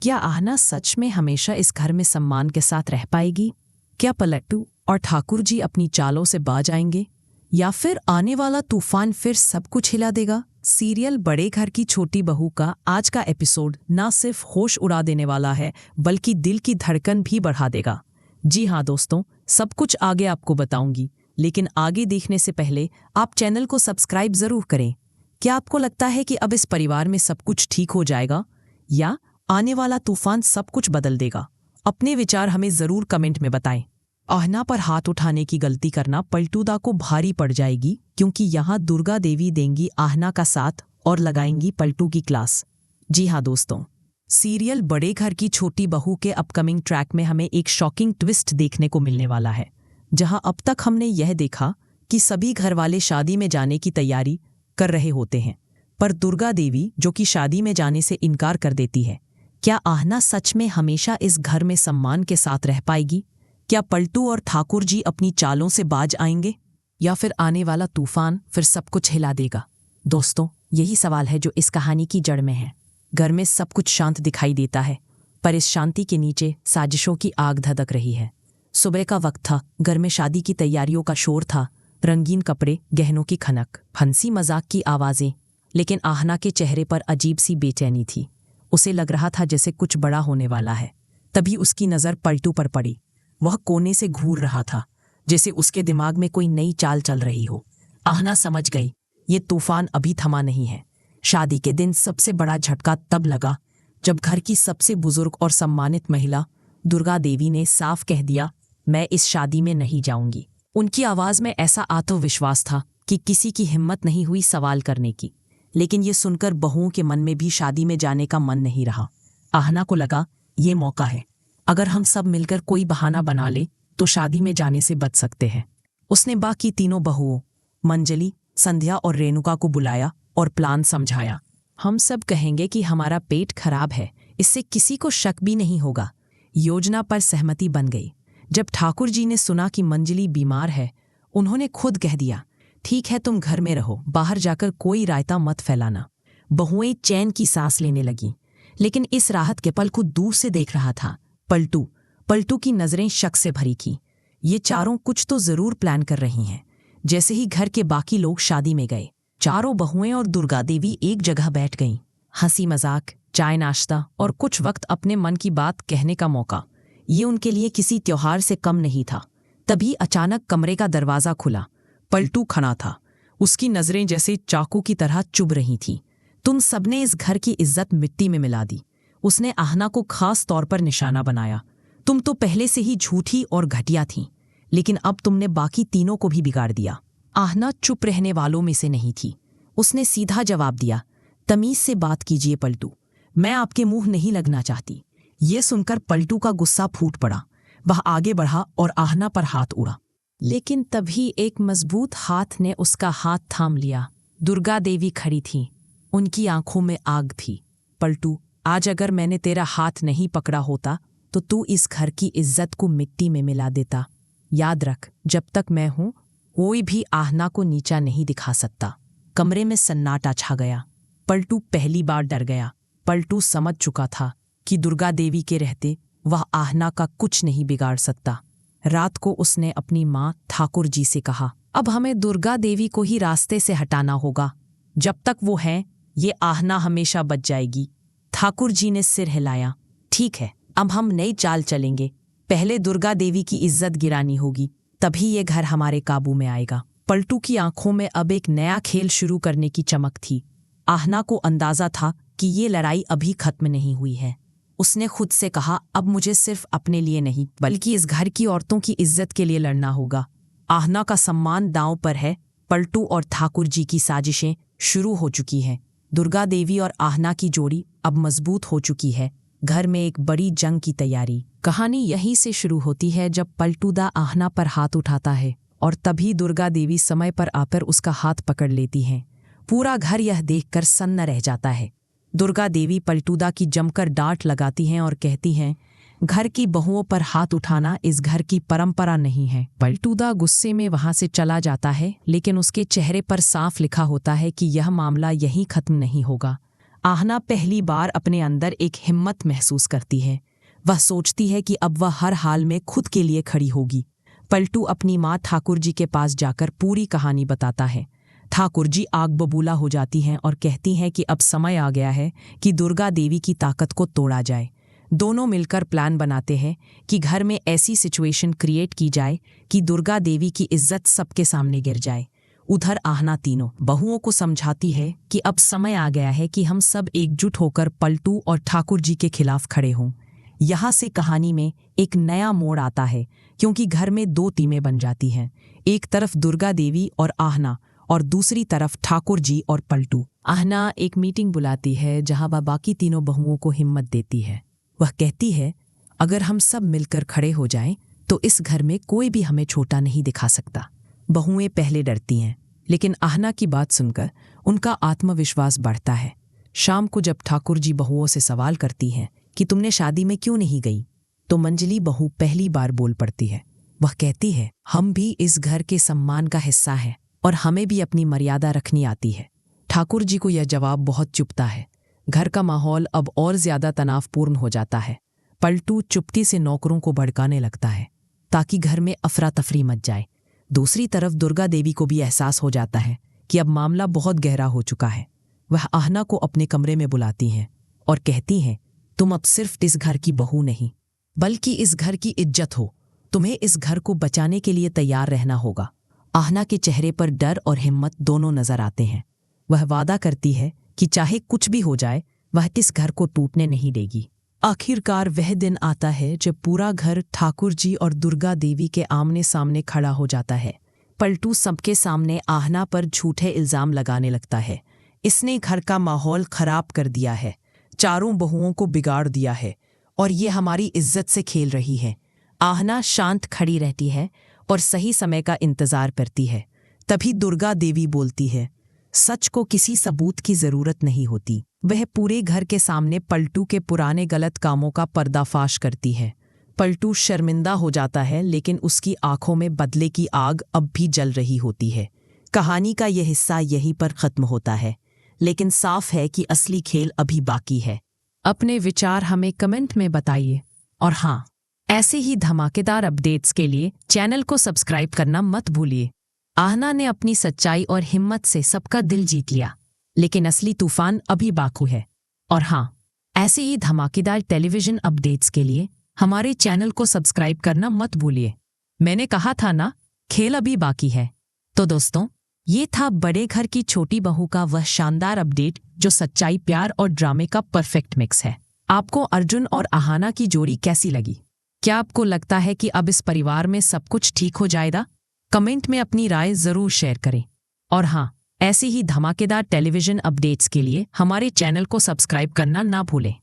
क्या आहना सच में हमेशा इस घर में सम्मान के साथ रह पाएगी? क्या पलटू और ठाकुर जी अपनी चालों से बाज आएंगे, या फिर आने वाला तूफान फिर सब कुछ हिला देगा? सीरियल बड़े घर की छोटी बहू का आज का एपिसोड न सिर्फ होश उड़ा देने वाला है, बल्कि दिल की धड़कन भी बढ़ा देगा। जी हाँ दोस्तों, सब कुछ आगे आपको बताऊंगी, लेकिन आगे देखने से पहले आप चैनल को सब्सक्राइब जरूर करें। क्या आपको लगता है कि अब इस परिवार में सब कुछ ठीक हो जाएगा, या आने वाला तूफान सब कुछ बदल देगा? अपने विचार हमें जरूर कमेंट में बताएं। आहना पर हाथ उठाने की गलती करना पलटूदा को भारी पड़ जाएगी, क्योंकि यहाँ दुर्गा देवी देंगी आहना का साथ और लगाएंगी पलटू की क्लास। जी हाँ दोस्तों, सीरियल बड़े घर की छोटी बहू के अपकमिंग ट्रैक में हमें एक शॉकिंग ट्विस्ट देखने को मिलने वाला है। जहाँ अब तक हमने यह देखा कि सभी घरवाले शादी में जाने की तैयारी कर रहे होते हैं, पर दुर्गा देवी जो कि शादी में जाने से इनकार कर देती है। क्या आहना सच में हमेशा इस घर में सम्मान के साथ रह पाएगी? क्या पलटू और ठाकुर जी अपनी चालों से बाज आएंगे, या फिर आने वाला तूफान फिर सब कुछ हिला देगा? दोस्तों, यही सवाल है जो इस कहानी की जड़ में है। घर में सब कुछ शांत दिखाई देता है, पर इस शांति के नीचे साजिशों की आग धधक रही है। सुबह का वक्त था, घर में शादी की तैयारियों का शोर था, रंगीन कपड़े, गहनों की खनक, हंसी मजाक की आवाजें, लेकिन आहना के चेहरे पर अजीब सी बेचैनी थी। उसे लग रहा था जैसे कुछ बड़ा होने वाला है। तभी उसकी नज़र पलटू पर पड़ी। वह कोने से घूर रहा था, जैसे उसके दिमाग में कोई नई चाल चल रही हो। आहना समझ गई, ये तूफान अभी थमा नहीं है। शादी के दिन सबसे बड़ा झटका तब लगा जब घर की सबसे बुजुर्ग और सम्मानित महिला दुर्गा देवी ने साफ कह दिया, मैं इस शादी में नहीं जाऊंगी। उनकी आवाज में ऐसा आत्मविश्वास था कि किसी की हिम्मत नहीं हुई सवाल करने की। लेकिन ये सुनकर बहुओं के मन में भी शादी में जाने का मन नहीं रहा। आहना को लगा, ये मौका है। अगर हम सब मिलकर कोई बहाना बना ले तो शादी में जाने से बच सकते हैं। उसने बाकी तीनों बहुओं, मंजली, संध्या और रेणुका को बुलाया और प्लान समझाया। हम सब कहेंगे कि हमारा पेट खराब है, इससे किसी को शक भी नहीं होगा। योजना पर सहमति बन गई। जब ठाकुर जी ने सुना कि मंजली बीमार है, उन्होंने खुद कह दिया, ठीक है, तुम घर में रहो, बाहर जाकर कोई रायता मत फैलाना। बहुएं चैन की सांस लेने लगीं, लेकिन इस राहत के पल को दूर से देख रहा था पलटू की नजरें शक से भरी थी। ये चारों कुछ तो जरूर प्लान कर रही हैं। जैसे ही घर के बाकी लोग शादी में गए, चारों बहुएं और दुर्गा देवी एक जगह बैठ गईं। हंसी मजाक, चाय नाश्ता और कुछ वक्त अपने मन की बात कहने का मौका, ये उनके लिए किसी त्योहार से कम नहीं था। तभी अचानक कमरे का दरवाजा खुला। पलटू खड़ा था, उसकी नजरें जैसे चाकू की तरह चुभ रही थीं। तुम सबने इस घर की इज्जत मिट्टी में मिला दी। उसने आहना को खास तौर पर निशाना बनाया। तुम तो पहले से ही झूठी और घटिया थीं, लेकिन अब तुमने बाकी तीनों को भी बिगाड़ दिया। आहना चुप रहने वालों में से नहीं थी। उसने सीधा जवाब दिया, तमीज से बात कीजिए पलटू, मैं आपके मुंह नहीं लगना चाहती। ये सुनकर पलटू का गुस्सा फूट पड़ा। वह आगे बढ़ा और आहना पर हाथ उड़ा, लेकिन तभी एक मजबूत हाथ ने उसका हाथ थाम लिया। दुर्गा देवी खड़ी थीं, उनकी आंखों में आग थी। पलटू, आज अगर मैंने तेरा हाथ नहीं पकड़ा होता तो तू इस घर की इज्जत को मिट्टी में मिला देता। याद रख, जब तक मैं हूं, कोई भी आहना को नीचा नहीं दिखा सकता। कमरे में सन्नाटा छा गया। पलटू पहली बार डर गया। पलटू समझ चुका था कि दुर्गा देवी के रहते वह आहना का कुछ नहीं बिगाड़ सकता। रात को उसने अपनी माँ ठाकुर जी से कहा, अब हमें दुर्गा देवी को ही रास्ते से हटाना होगा। जब तक वो है, ये आहना हमेशा बच जाएगी। ठाकुर जी ने सिर हिलाया, ठीक है, अब हम नई चाल चलेंगे। पहले दुर्गा देवी की इज्जत गिरानी होगी, तभी ये घर हमारे काबू में आएगा। पलटू की आंखों में अब एक नया खेल शुरू करने की चमक थी। आहना को अंदाजा था कि ये लड़ाई अभी खत्म नहीं हुई है। उसने खुद से कहा, अब मुझे सिर्फ अपने लिए नहीं, बल्कि इस घर की औरतों की इज्जत के लिए लड़ना होगा। आहना का सम्मान दांव पर है। पलटू और ठाकुर जी की साजिशें शुरू हो चुकी हैं। दुर्गा देवी और आहना की जोड़ी अब मजबूत हो चुकी है। घर में एक बड़ी जंग की तैयारी। कहानी यहीं से शुरू होती है जब पलटूदा आहना पर हाथ उठाता है, और तभी दुर्गा देवी समय पर आकर उसका हाथ पकड़ लेती हैं। पूरा घर यह देखकर सन्न रह जाता है। दुर्गा देवी पलटूदा की जमकर डांट लगाती हैं और कहती हैं, घर की बहुओं पर हाथ उठाना इस घर की परंपरा नहीं है। पलटूदा गुस्से में वहां से चला जाता है, लेकिन उसके चेहरे पर साफ लिखा होता है कि यह मामला यहीं खत्म नहीं होगा। आहना पहली बार अपने अंदर एक हिम्मत महसूस करती है। वह सोचती है कि अब वह हर हाल में खुद के लिए खड़ी होगी। पलटू अपनी माँ ठाकुर जी के पास जाकर पूरी कहानी बताता है। ठाकुर जी आग बबूला हो जाती हैं और कहती हैं कि अब समय आ गया है कि दुर्गा देवी की ताकत को तोड़ा जाए। दोनों मिलकर प्लान बनाते हैं कि घर में ऐसी सिचुएशन क्रिएट की जाए कि दुर्गा देवी की इज्जत सबके सामने गिर जाए। उधर आहना तीनों बहुओं को समझाती है कि अब समय आ गया है कि हम सब एकजुट होकर पलटू और ठाकुर जी के खिलाफ खड़े हों। यहाँ से कहानी में एक नया मोड़ आता है, क्योंकि घर में दो टीमें बन जाती हैं। एक तरफ दुर्गा देवी और आहना और दूसरी तरफ ठाकुर जी और पलटू। आहना एक मीटिंग बुलाती है जहां वह बाकी तीनों बहुओं को हिम्मत देती है। वह कहती है, अगर हम सब मिलकर खड़े हो जाएं तो इस घर में कोई भी हमें छोटा नहीं दिखा सकता। बहुएं पहले डरती हैं, लेकिन आहना की बात सुनकर उनका आत्मविश्वास बढ़ता है। शाम को जब ठाकुर जी बहुओं से सवाल करती हैं कि तुमने शादी में क्यों नहीं गई, तो मंजली बहू पहली बार बोल पड़ती है। वह कहती है, हम भी इस घर के सम्मान का हिस्सा हैं और हमें भी अपनी मर्यादा रखनी आती है। ठाकुर जी को यह जवाब बहुत चुभता है। घर का माहौल अब और ज्यादा तनावपूर्ण हो जाता है। पलटू चुप्ती से नौकरों को भड़काने लगता है ताकि घर में अफरा तफरी मच जाए। दूसरी तरफ दुर्गा देवी को भी एहसास हो जाता है कि अब मामला बहुत गहरा हो चुका है। वह आहना को अपने कमरे में बुलाती हैं और कहती हैं, तुम अब सिर्फ इस घर की बहू नहीं बल्कि इस घर की इज्जत हो। तुम्हें इस घर को बचाने के लिए तैयार रहना होगा। आहना के चेहरे पर डर और हिम्मत दोनों नजर आते हैं। वह वादा करती है कि चाहे कुछ भी हो जाए वह इस घर को टूटने नहीं देगी। आखिरकार वह दिन आता है जब पूरा घर ठाकुर जी और दुर्गा देवी के आमने सामने खड़ा हो जाता है। पलटू सबके सामने आहना पर झूठे इल्जाम लगाने लगता है। इसने घर का माहौल खराब कर दिया है, चारों बहुओं को बिगाड़ दिया है और ये हमारी इज्जत से खेल रही है। आहना शांत खड़ी रहती है और सही समय का इंतजार करती है। तभी दुर्गा देवी बोलती है, सच को किसी सबूत की जरूरत नहीं होती। वह पूरे घर के सामने पलटू के पुराने गलत कामों का पर्दाफाश करती है। पलटू शर्मिंदा हो जाता है, लेकिन उसकी आंखों में बदले की आग अब भी जल रही होती है। कहानी का यह हिस्सा यहीं पर खत्म होता है, लेकिन साफ है कि असली खेल अभी बाकी है। अपने विचार हमें कमेंट में बताइए और हाँ, ऐसे ही धमाकेदार अपडेट्स के लिए चैनल को सब्सक्राइब करना मत भूलिए। आहना ने अपनी सच्चाई और हिम्मत से सबका दिल जीत लिया, लेकिन असली तूफान अभी बाकी है। और हाँ, ऐसे ही धमाकेदार टेलीविजन अपडेट्स के लिए हमारे चैनल को सब्सक्राइब करना मत भूलिए। मैंने कहा था ना, खेल अभी बाकी है। तो दोस्तों, ये था बड़े घर की छोटी बहू का वह शानदार अपडेट जो सच्चाई, प्यार और ड्रामे का परफेक्ट मिक्स है। आपको अर्जुन और आहना की जोड़ी कैसी लगी? क्या आपको लगता है कि अब इस परिवार में सब कुछ ठीक हो जाएगा? कमेंट में अपनी राय जरूर शेयर करें। और हाँ, ऐसे ही धमाकेदार टेलीविजन अपडेट्स के लिए हमारे चैनल को सब्सक्राइब करना ना भूलें।